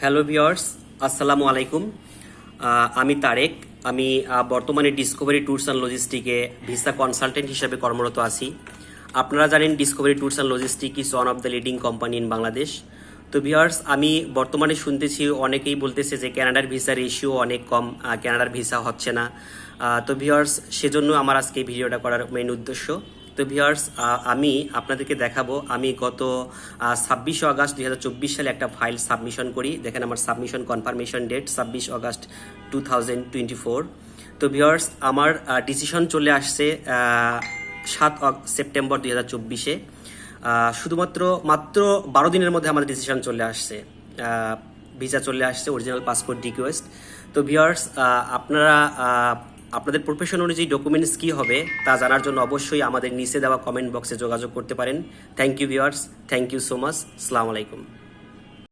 Hello viewers, আসসালামু আলাইকুম। আমি তারেক। আমি বর্তমানে ডিসকভারি ট্যুরস অ্যান্ড লজিস্টিকে ভিসা কনসালটেন্ট হিসেবে কর্মরত আছি। আপনারা জানেন discovery tours and logistic is one of the leading company in Bangladesh. তো ভিউয়ার্স, আমি বর্তমানে শুনতেছি অনেকেই বলতেছে যে কানাডার ভিসা রেশিও অনেক কম, কানাডার ভিসা হচ্ছে না। তো ভিউয়ার্স, সেজন্য আমার আজকে এই ভিডিওটা করার মেইন উদ্দেশ্য। তো ভিউয়ার্স, আমি আপনাদেরকে দেখাবো আমি গত 26 আগস্ট 2024 সালে একটা ফাইল সাবমিশন করি। দেখেন আমার সাবমিশন কনফার্মেশন ডেট 26 আগস্ট 2024। তো ভিউয়ার্স, আমার ডিসিশন চলে আসছে 7 সেপ্টেম্বর 2024-এ। শুধুমাত্র 12 দিনের মধ্যে আমাদের ডিসিশন চলে আসছে, ভিসা চলে আসছে, অরিজিনাল পাসপোর্ট রিকোয়েস্ট। তো ভিউয়ার্স, আপনারা আপনাদের প্রফেশন অনুযায়ী ডকুমেন্টস কী হবে তা জানার জন্য অবশ্যই আমাদের নিচে দেওয়া কমেন্ট বক্সে যোগাযোগ করতে পারেন। Thank you viewers, thank you so much. আসসালামু আলাইকুম।